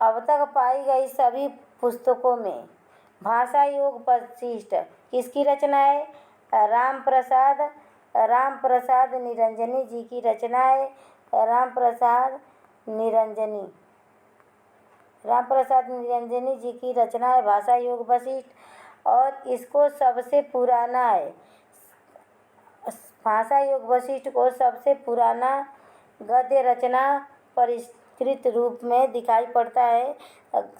अब तक पाई गई सभी पुस्तकों में भाषा योग वशिष्ठ किसकी रचना है? राम प्रसाद निरंजनी जी की रचना है। राम प्रसाद निरंजनी जी की रचना है भाषा योग वशिष्ठ, और इसको सबसे पुराना है। भाषा योग वशिष्ठ को सबसे पुराना गद्य रचना परिष्कृत रूप में दिखाई पड़ता है।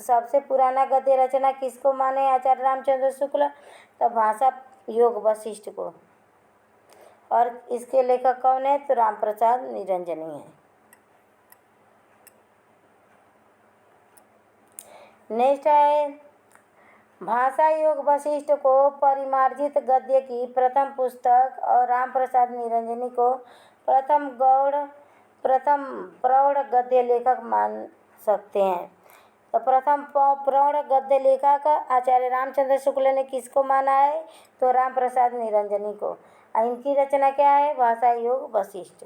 सबसे पुराना गद्य रचना किसको माने आचार्य रामचंद्र शुक्ल? तो भाषा योग वशिष्ठ को। और इसके लेखक कौन है? तो राम प्रसाद निरंजनी है। नेक्स्ट है भाषा योग वशिष्ठ को परिमार्जित गद्य की प्रथम पुस्तक और राम प्रसाद निरंजनी को प्रथम प्रौढ़ गद्य लेखक मान सकते हैं। तो प्रथम प्रौढ़ गद्य लेखक आचार्य रामचंद्र शुक्ल ने किसको माना है? तो राम प्रसाद निरंजनी को। इनकी रचना क्या है? भाषा योग वशिष्ठ।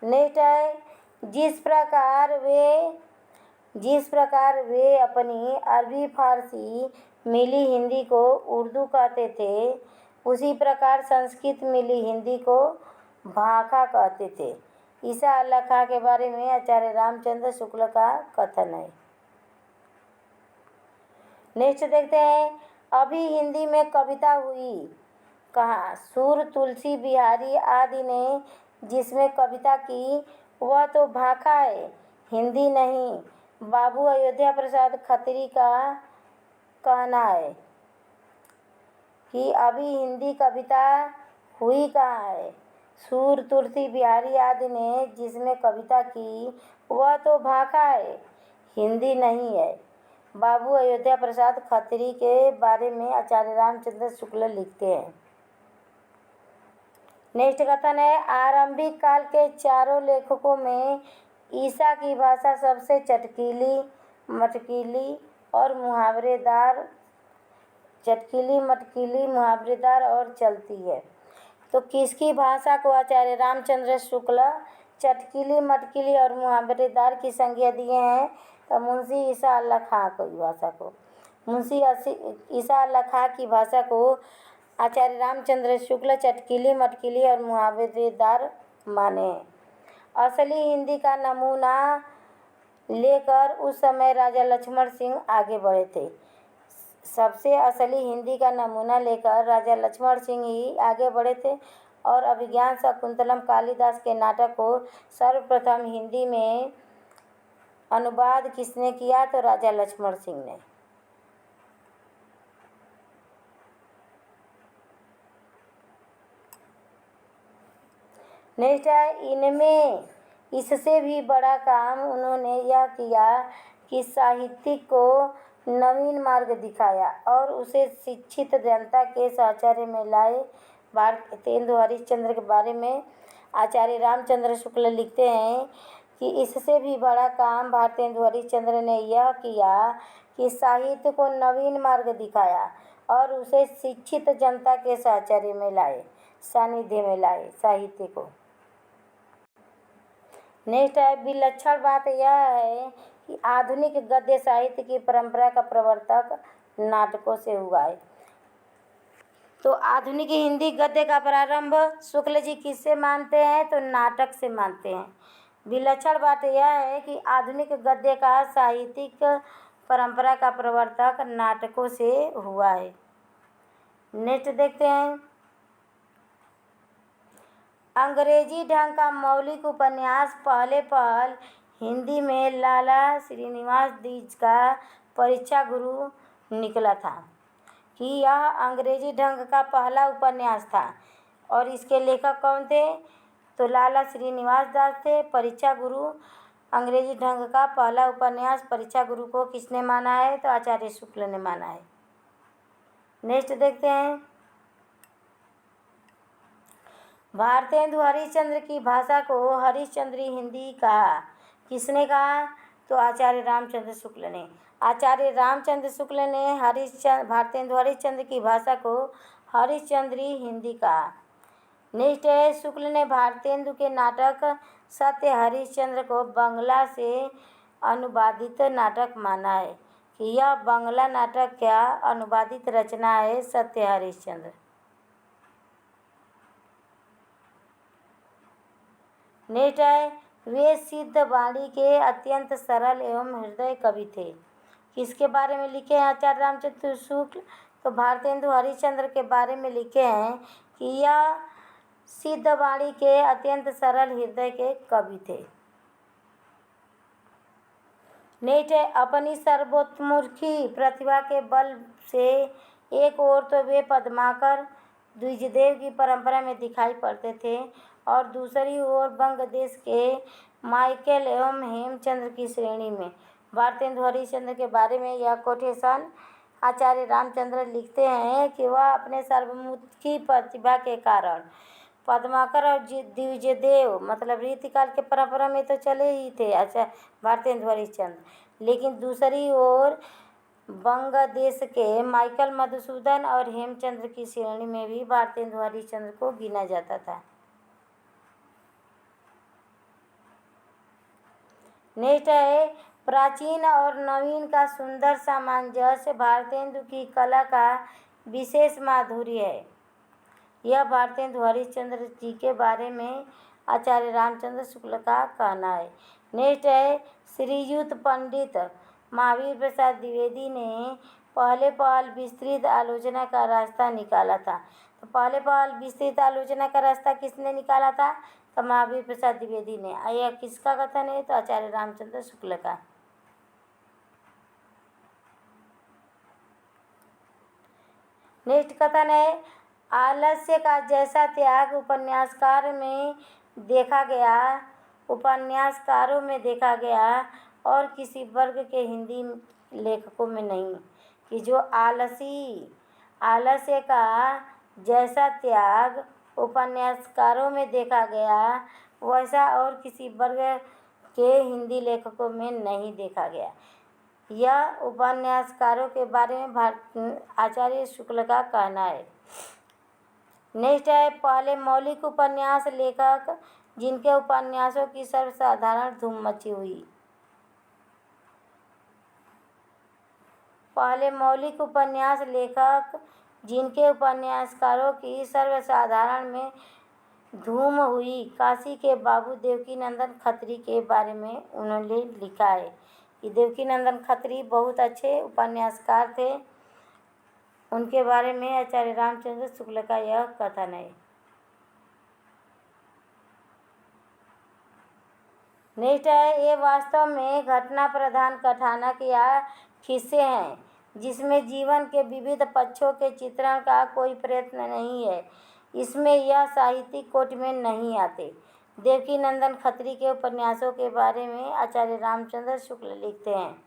नेक्स्ट है जिस प्रकार वे अपनी अरबी फारसी मिली हिंदी को उर्दू कहते थे, उसी प्रकार संस्कृत मिली हिंदी को भाखा कहते थे। ईसा अल्लाह खां के बारे में आचार्य रामचंद्र शुक्ल का कथन है। नेक्स्ट देखते हैं अभी हिंदी में कविता हुई कहाँ? सूर तुलसी बिहारी आदि ने जिसमें कविता की वह तो भाखा है, हिंदी नहीं। बाबू अयोध्या प्रसाद खत्री का कहना है कि अभी हिंदी कविता हुई कहाँ है? सूर तुलसी बिहारी आदि ने जिसमें कविता की वह तो भाखा है, हिंदी नहीं है। बाबू अयोध्या प्रसाद खत्री के बारे में आचार्य रामचंद्र शुक्ल लिखते हैं। नेक्स्ट कथन है, आरंभिक काल के चारों लेखकों में ईसा की भाषा सबसे चटकीली, मटकीली और मुहावरेदार और चलती है। तो किसकी भाषा को आचार्य रामचंद्र शुक्ल चटकीली, मटकीली और मुहावरेदार की संज्ञा दिए हैं? तो मुंशी ईसा अल्लाह खां की भाषा को, ईसा अल्लाह खां की भाषा को आचार्य रामचंद्र शुक्ल चटकीली, मटकीली और मुहावरेदार माने। असली हिंदी का नमूना लेकर उस समय राजा लक्ष्मण सिंह आगे बढ़े थे। सबसे असली हिंदी का नमूना लेकर राजा लक्ष्मण सिंह ही आगे बढ़े थे और अभिज्ञान शाकुंतलम कालिदास के नाटक को सर्वप्रथम हिंदी में अनुवाद किसने किया? तो राजा लक्ष्मण सिंह ने। नेक्स्ट है, इनमें इससे भी बड़ा काम उन्होंने यह किया कि साहित्यिक को नवीन मार्ग दिखाया और उसे शिक्षित जनता के साहचर्य में लाए। भारतेंदु हरिश्चंद्र के बारे में आचार्य रामचंद्र शुक्ल लिखते हैं कि इससे भी बड़ा काम भारतेंदु हरिश्चंद्र ने यह किया कि साहित्य को नवीन मार्ग दिखाया और उसे शिक्षित जनता के साहचर्य में लाए, सानिध्य में लाए साहित्य को। नेक्स्ट है, विलक्षण बात यह है कि आधुनिक गद्य साहित्य की परंपरा का प्रवर्तक नाटकों से हुआ है। तो आधुनिक हिंदी गद्य का प्रारंभ शुक्ल जी किससे मानते हैं? तो नाटक से मानते हैं। विलक्षण बात यह है कि आधुनिक गद्य का साहित्यिक परंपरा का प्रवर्तक नाटकों से हुआ है। नेक्स्ट देखते हैं, अंग्रेजी ढंग का मौलिक उपन्यास पहल हिंदी में लाला श्रीनिवास दीज का परीक्षा गुरु निकला था कि यह अंग्रेजी ढंग का पहला उपन्यास था। और इसके लेखक कौन थे? तो लाला श्रीनिवास दास थे। परीक्षा गुरु अंग्रेजी ढंग का पहला उपन्यास परीक्षा गुरु को किसने माना है? तो आचार्य शुक्ल ने माना है। नेक्स्ट देखते हैं, भारतेंदु हरिश्चंद्र की भाषा को हरिश्चंद्री हिंदी कहा। किसने कहा? तो आचार्य रामचंद्र शुक्ल ने। आचार्य रामचंद्र शुक्ल ने भारतेंदु हरिश्चंद्र की भाषा को हरिश्चंद्री हिंदी कहा। नेक्स्ट है, शुक्ल ने भारतेंदु के नाटक सत्य हरिश्चंद्र को बंगला से अनुवादित नाटक माना है कि यह बंगला नाटक क्या अनुवादित रचना है सत्य हरिश्चंद्र। नेक्स्ट है, वे सिद्ध वाणी के अत्यंत सरल एवं हृदय कवि थे। किसके बारे में लिखे हैं आचार्य रामचंद्र शुक्ल? तो भारतेंदु हरिश्चंद्र के बारे में लिखे हैं कि यह सिद्ध वाणी के अत्यंत सरल हृदय के कवि थे। नेक्स्ट है, अपनी सर्वतोमुखी प्रतिभा के बल से एक ओर तो वे पद्माकर द्विजदेव की परंपरा में दिखाई पड़ते थे और दूसरी ओर बंग देश के माइकल एवं हेमचंद्र की श्रेणी में। भारतेंदु हरिश्चंद्र के बारे में यह कोटेशन आचार्य रामचंद्र लिखते हैं कि वह अपने सर्वमुखी प्रतिभा के कारण पद्माकर और द्विजदेव मतलब रीतिकाल के परंपरा में तो चले ही थे अच्छा भारतेंदु हरिश्चंद्र, लेकिन दूसरी ओर बंग देश के माइकल मधुसूदन और हेमचंद्र की श्रेणी में भी भारतेंदु हरिश्चंद्र को गिना जाता था। नेक्स्ट है, प्राचीन और नवीन का सुंदर सामंजस्य भारतेंदु की कला का विशेष माधुर्य है। यह भारतेंदु हरिश्चंद्र जी के बारे में आचार्य रामचंद्र शुक्ल का कहना है। नेक्स्ट है, श्रीयुत पंडित महावीर प्रसाद द्विवेदी ने पहल विस्तृत आलोचना का रास्ता निकाला था। तो पहल विस्तृत आलोचना का रास्ता किसने निकाला था? तो महावीर प्रसाद द्विवेदी ने। यह किसका कथन है? तो आचार्य रामचंद्र शुक्ल का। नेक्स्ट कथन है, आलस्य का जैसा त्याग उपन्यासकारों में देखा गया और किसी वर्ग के हिंदी लेखकों में नहीं, कि जो आलस्य का जैसा त्याग उपन्यासकारों में देखा गया वैसा और किसी वर्ग के हिंदी लेखकों में नहीं देखा गया। यह उपन्यासकारों के बारे में आचार्य शुक्ल का कहना है। नेक्स्ट है, पहले मौलिक उपन्यास लेखक जिनके उपन्यासों की सर्वसाधारण धूम मची हुई। पहले मौलिक उपन्यास लेखक जिनके उपन्यासकारों की सर्वसाधारण में धूम हुई। काशी के बाबू देवकीनंदन खत्री के बारे में उन्होंने लिखा है कि देवकीनंदन खत्री बहुत अच्छे उपन्यासकार थे। उनके बारे में आचार्य रामचंद्र शुक्ल का यह कथन है। नेक्स्ट है, ये वास्तव में घटना प्रधान कथानक या किस्से हैं जिसमें जीवन के विविध पक्षों के चित्रण का कोई प्रयत्न नहीं है। इसमें यह साहित्यिक कोटि में नहीं आते। देवकीनंदन खत्री के उपन्यासों के बारे में आचार्य रामचंद्र शुक्ल लिखते हैं।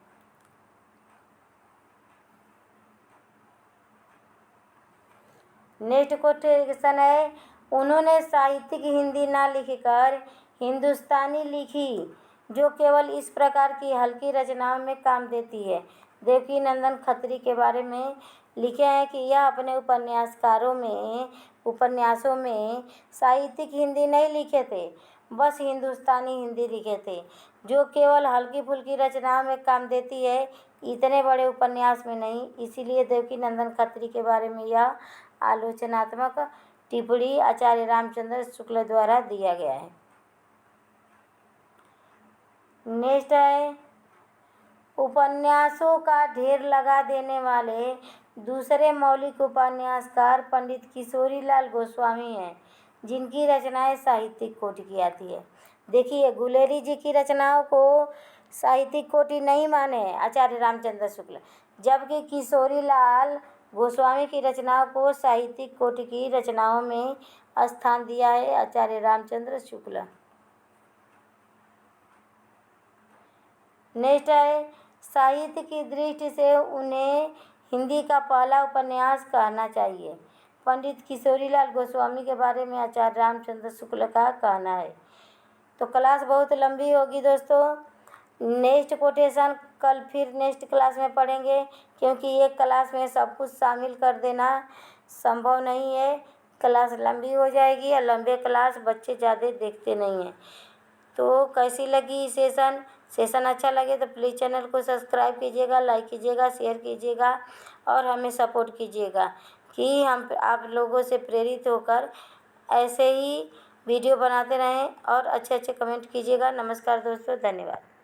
नेक्स्ट क्वेश्चन है, उन्होंने साहित्यिक हिंदी न लिखकर हिंदुस्तानी लिखी जो केवल इस प्रकार की हल्की रचनाओं में काम देती है। देवकीनंदन खत्री के बारे में लिखे हैं कि यह अपने उपन्यासों में साहित्यिक हिंदी नहीं लिखे थे, बस हिंदुस्तानी हिंदी लिखे थे जो केवल हल्की फुल्की रचनाओं में काम देती है, इतने बड़े उपन्यास में नहीं। इसीलिए देवकीनंदन खत्री के बारे में यह आलोचनात्मक टिप्पणी आचार्य रामचंद्र शुक्ल द्वारा दिया गया है। नेक्स्ट है, उपन्यासों का ढेर लगा देने वाले दूसरे मौलिक उपन्यासकार पंडित किशोरीलाल गोस्वामी हैं, जिनकी रचनाएं साहित्यिक कोटि की आती है। देखिए, गुलेरी जी की रचनाओं को साहित्यिक कोटि नहीं माने आचार्य रामचंद्र शुक्ल, जबकि किशोरीलाल गोस्वामी की रचनाओं को साहित्यिक कोटि की रचनाओं में स्थान दिया है आचार्य रामचंद्र शुक्ल। नेक्स्ट है, साहित्य की दृष्टि से उन्हें हिंदी का पहला उपन्यास कहना चाहिए। पंडित किशोरीलाल गोस्वामी के बारे में आचार्य रामचंद्र शुक्ल का कहना है। तो क्लास बहुत लंबी होगी दोस्तों। नेक्स्ट कोटेशन कल फिर नेक्स्ट क्लास में पढ़ेंगे, क्योंकि एक क्लास में सब कुछ शामिल कर देना संभव नहीं है। क्लास लंबी हो जाएगी और लंबे क्लास बच्चे ज़्यादा देखते नहीं हैं। तो कैसी लगी सेशन अच्छा लगे तो प्लीज़ चैनल को सब्सक्राइब कीजिएगा, लाइक कीजिएगा, शेयर कीजिएगा और हमें सपोर्ट कीजिएगा कि हम आप लोगों से प्रेरित होकर ऐसे ही वीडियो बनाते रहें और अच्छे अच्छे कमेंट कीजिएगा। नमस्कार दोस्तों, धन्यवाद।